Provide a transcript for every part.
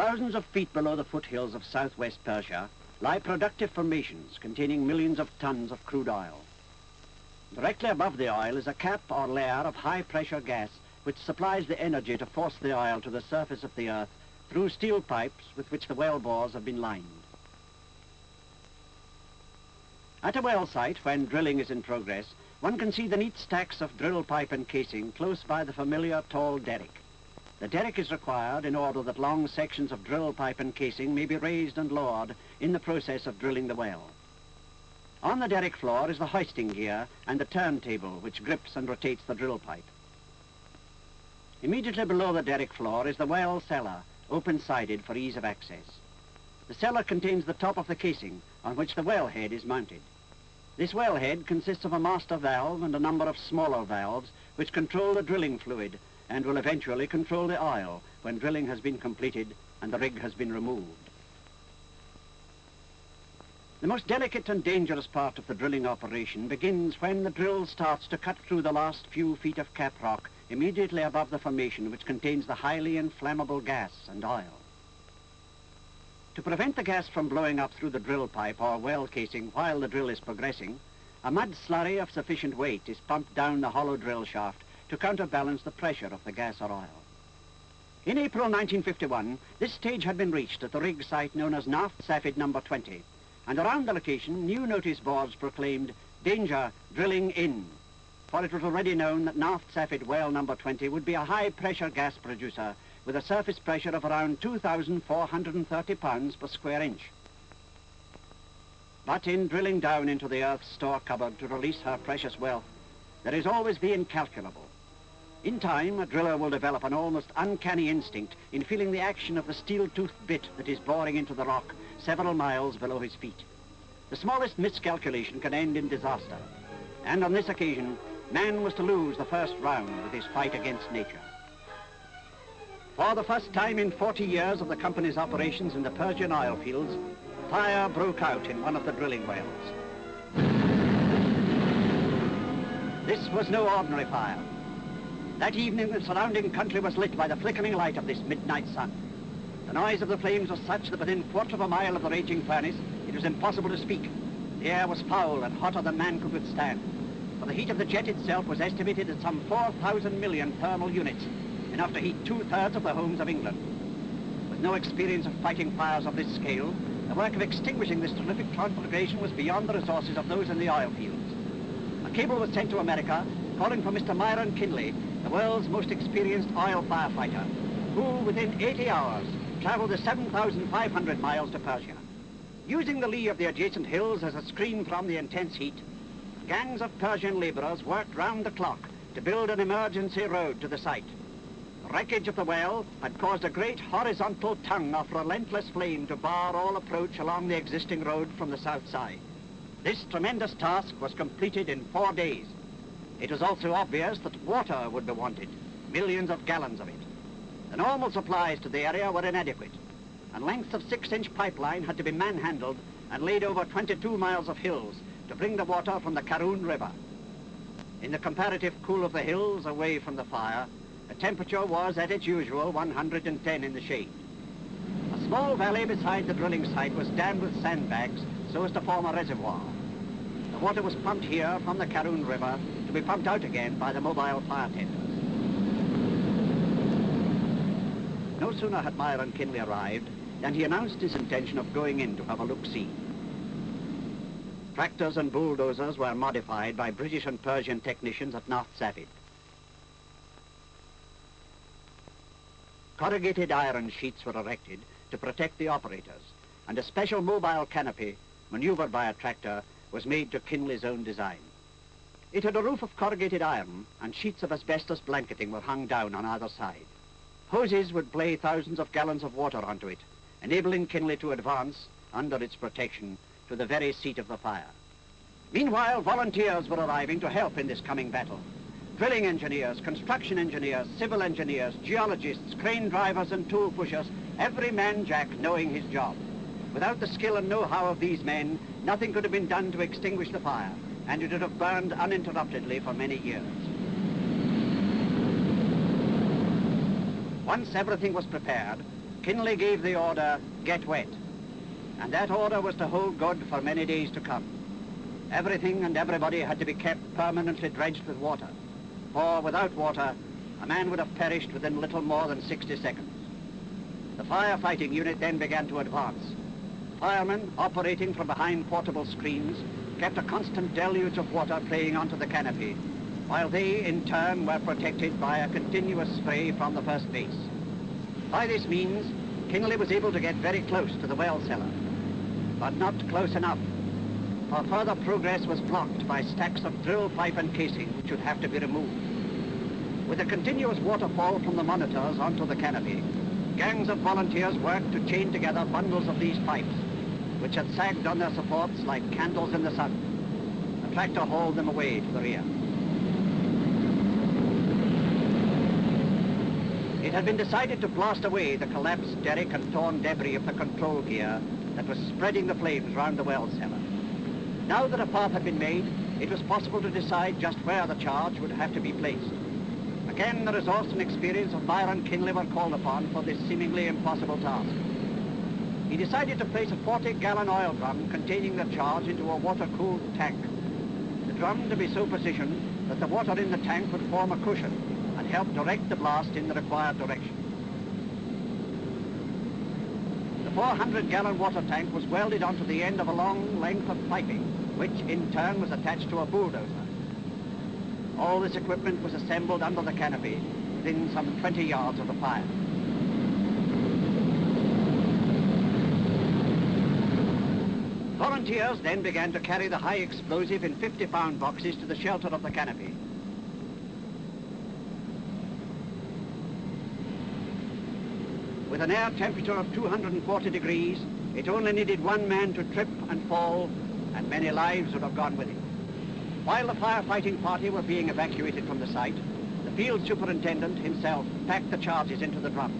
Thousands of feet below the foothills of southwest Persia lie productive formations containing millions of tons of crude oil. Directly above the oil is a cap or layer of high-pressure gas which supplies the energy to force the oil to the surface of the earth through steel pipes with which the well bores have been lined. At a well site, when drilling is in progress, one can see the neat stacks of drill pipe and casing close by the familiar tall derrick. The derrick is required in order that long sections of drill pipe and casing may be raised and lowered in the process of drilling the well. On the derrick floor is the hoisting gear and the turntable which grips and rotates the drill pipe. Immediately below the derrick floor is the well cellar, open-sided for ease of access. The cellar contains the top of the casing on which the wellhead is mounted. This wellhead consists of a master valve and a number of smaller valves which control the drilling fluid and will eventually control the oil when drilling has been completed and the rig has been removed. The most delicate and dangerous part of the drilling operation begins when the drill starts to cut through the last few feet of cap rock immediately above the formation which contains the highly inflammable gas and oil. To prevent the gas from blowing up through the drill pipe or well casing while the drill is progressing, a mud slurry of sufficient weight is pumped down the hollow drill shaft to counterbalance the pressure of the gas or oil. In April 1951, this stage had been reached at the rig site known as Naft Safed number 20, and around the location new notice boards proclaimed, "Danger, drilling in," for it was already known that Naft Safed well number 20 would be a high-pressure gas producer with a surface pressure of around 2,430 pounds per square inch. But in drilling down into the earth's store cupboard to release her precious wealth, there is always the incalculable. In time, a driller will develop an almost uncanny instinct in feeling the action of the steel-toothed bit that is boring into the rock several miles below his feet. The smallest miscalculation can end in disaster, and on this occasion, man was to lose the first round with his fight against nature. For the first time in 40 years of the company's operations in the Persian oil fields, fire broke out in one of the drilling wells. This was no ordinary fire. That evening, the surrounding country was lit by the flickering light of this midnight sun. The noise of the flames was such that within a quarter of a mile of the raging furnace, it was impossible to speak. The air was foul and hotter than man could withstand, for the heat of the jet itself was estimated at some 4,000 million thermal units, enough to heat 2/3 of the homes of England. With no experience of fighting fires of this scale, the work of extinguishing this terrific conflagration was beyond the resources of those in the oil fields. A cable was sent to America calling for Mr. Myron Kinley, the world's most experienced oil firefighter, who within 80 hours traveled the 7,500 miles to Persia. Using the lee of the adjacent hills as a screen from the intense heat, gangs of Persian laborers worked round the clock to build an emergency road to the site. The wreckage of the well had caused a great horizontal tongue of relentless flame to bar all approach along the existing road from the south side. This tremendous task was completed in 4 days. It was also obvious that water would be wanted, millions of gallons of it. The normal supplies to the area were inadequate, and lengths of 6-inch pipeline had to be manhandled and laid over 22 miles of hills to bring the water from the Karun River. In the comparative cool of the hills away from the fire, the temperature was at its usual 110 in the shade. A small valley beside the drilling site was dammed with sandbags so as to form a reservoir. The water was pumped here from the Karun River to be pumped out again by the mobile fire tenders. No sooner had Myron Kinley arrived than he announced his intention of going in to have a look-see. Tractors and bulldozers were modified by British and Persian technicians at Naft Safed. Corrugated iron sheets were erected to protect the operators, and a special mobile canopy, maneuvered by a tractor, was made to Kinley's own design. It had a roof of corrugated iron, and sheets of asbestos blanketing were hung down on either side. Hoses would play thousands of gallons of water onto it, enabling Kinley to advance, under its protection, to the very seat of the fire. Meanwhile, volunteers were arriving to help in this coming battle. Drilling engineers, construction engineers, civil engineers, geologists, crane drivers and tool pushers, every man jack knowing his job. Without the skill and know-how of these men, nothing could have been done to extinguish the fire, and it would have burned uninterruptedly for many years. Once everything was prepared, Kinley gave the order, "Get wet." And that order was to hold good for many days to come. Everything and everybody had to be kept permanently drenched with water, for without water, a man would have perished within little more than 60 seconds. The firefighting unit then began to advance. Firemen, operating from behind portable screens, kept a constant deluge of water playing onto the canopy, while they, in turn, were protected by a continuous spray from the first base. By this means, Kinley was able to get very close to the well cellar, but not close enough, for further progress was blocked by stacks of drill pipe and casing which would have to be removed. With a continuous waterfall from the monitors onto the canopy, gangs of volunteers worked to chain together bundles of these pipes, which had sagged on their supports like candles in the sun. A tractor hauled them away to the rear. It had been decided to blast away the collapsed derrick and torn debris of the control gear that was spreading the flames round the well cellar. Now that a path had been made, it was possible to decide just where the charge would have to be placed. Again, the resource and experience of Byron Kinley were called upon for this seemingly impossible task. He decided to place a 40-gallon oil drum containing the charge into a water-cooled tank. The drum to be so positioned that the water in the tank would form a cushion and help direct the blast in the required direction. The 400-gallon water tank was welded onto the end of a long length of piping, which in turn was attached to a bulldozer. All this equipment was assembled under the canopy within some 20 yards of the fire. Volunteers then began to carry the high explosive in 50-pound boxes to the shelter of the canopy. With an air temperature of 240 degrees, it only needed one man to trip and fall, and many lives would have gone with him. While the firefighting party were being evacuated from the site, the field superintendent himself packed the charges into the drum.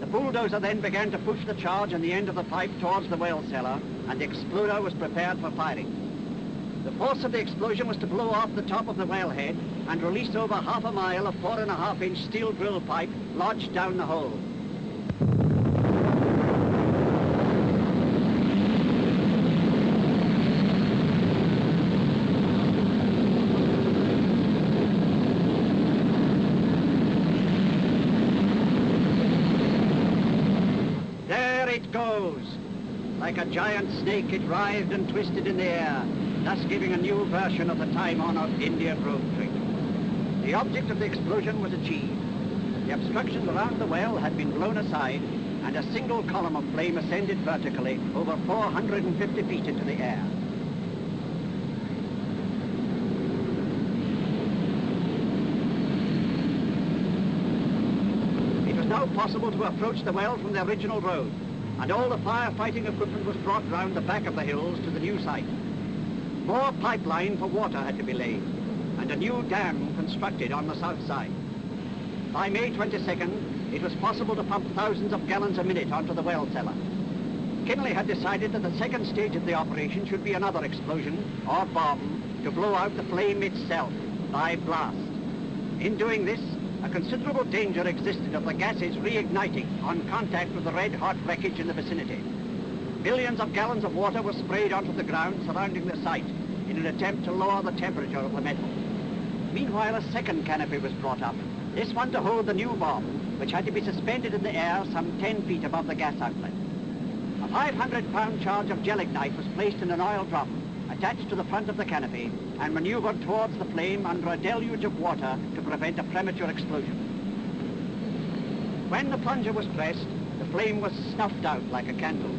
The bulldozer then began to push the charge on the end of the pipe towards the well cellar, and the exploder was prepared for firing. The force of the explosion was to blow off the top of the wellhead and release over half a mile of 4.5-inch steel drill pipe lodged down the hole. There it goes. Like a giant snake, it writhed and twisted in the air, thus giving a new version of the time-honored Indian road trick. The object of the explosion was achieved. The obstructions around the well had been blown aside, and a single column of flame ascended vertically over 450 feet into the air. It was now possible to approach the well from the original road, and all the firefighting equipment was brought round the back of the hills to the new site. More pipeline for water had to be laid, and a new dam constructed on the south side. By May 22nd, it was possible to pump thousands of gallons a minute onto the well cellar. Kinley had decided that the second stage of the operation should be another explosion, or bomb, to blow out the flame itself by blast. In doing this, a considerable danger existed of the gases reigniting on contact with the red-hot wreckage in the vicinity. Billions of gallons of water were sprayed onto the ground surrounding the site in an attempt to lower the temperature of the metal. Meanwhile, a second canopy was brought up, this one to hold the new bomb, which had to be suspended in the air some 10 feet above the gas outlet. A 500-pound charge of gelignite was placed in an oil drum, attached to the front of the canopy, and maneuvered towards the flame under a deluge of water to prevent a premature explosion. When the plunger was pressed, the flame was snuffed out like a candle.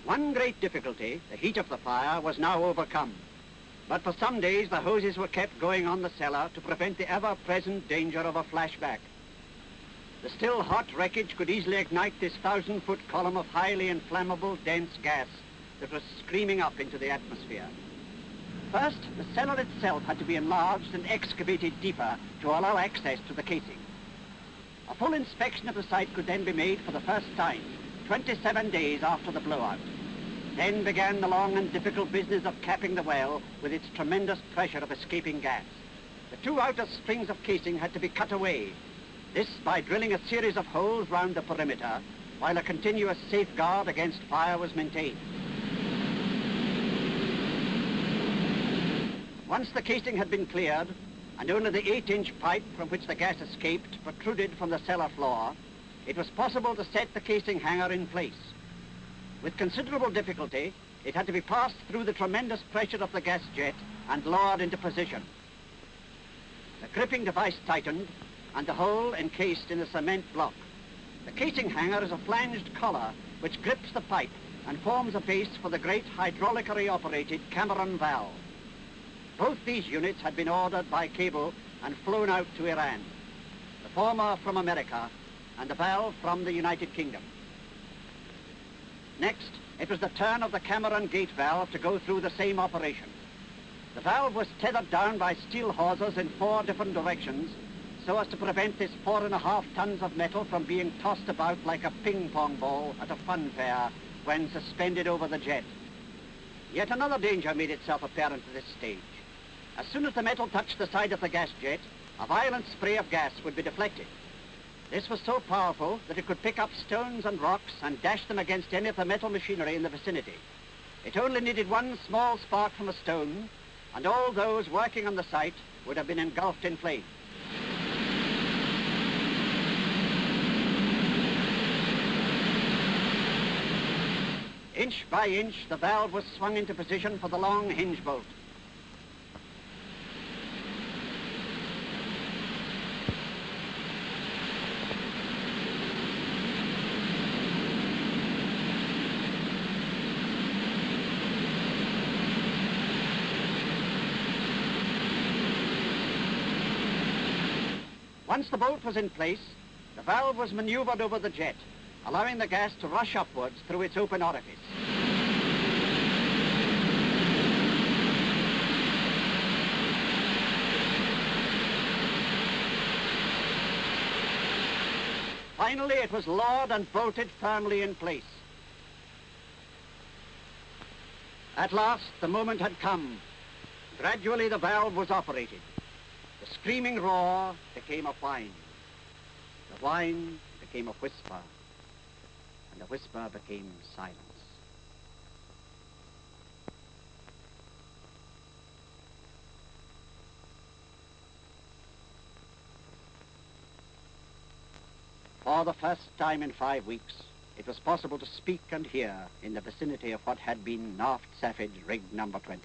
One great difficulty, the heat of the fire, was now overcome. But for some days the hoses were kept going on the cellar to prevent the ever-present danger of a flashback. The still hot wreckage could easily ignite this 1,000-foot column of highly inflammable, dense gas that was screaming up into the atmosphere. First, the cellar itself had to be enlarged and excavated deeper to allow access to the casing. A full inspection of the site could then be made for the first time, 27 days after the blowout. Then began the long and difficult business of capping the well with its tremendous pressure of escaping gas. The two outer strings of casing had to be cut away. This by drilling a series of holes round the perimeter, while a continuous safeguard against fire was maintained. Once the casing had been cleared, and only the 8-inch pipe from which the gas escaped protruded from the cellar floor, it was possible to set the casing hanger in place. With considerable difficulty, it had to be passed through the tremendous pressure of the gas jet and lowered into position. The gripping device tightened, and the hole encased in a cement block. The casing hanger is a flanged collar which grips the pipe and forms a base for the great hydraulically operated Cameron valve. Both these units had been ordered by cable and flown out to Iran, the former from America and the valve from the United Kingdom. Next, it was the turn of the Cameron gate valve to go through the same operation. The valve was tethered down by steel hawsers in 4 different directions so as to prevent this 4.5 tons of metal from being tossed about like a ping-pong ball at a fun fair when suspended over the jet. Yet another danger made itself apparent at this stage. As soon as the metal touched the side of the gas jet, a violent spray of gas would be deflected. This was so powerful that it could pick up stones and rocks and dash them against any of the metal machinery in the vicinity. It only needed one small spark from a stone, and all those working on the site would have been engulfed in flames. Inch by inch, the valve was swung into position for the long hinge bolt. Once the bolt was in place, the valve was maneuvered over the jet, allowing the gas to rush upwards through its open orifice. Finally, it was lowered and bolted firmly in place. At last, the moment had come. Gradually, the valve was operated. The screaming roar became a whine. The whine became a whisper. And the whisper became silence. For the first time in 5 weeks, it was possible to speak and hear in the vicinity of what had been North Safford Rig Number 20.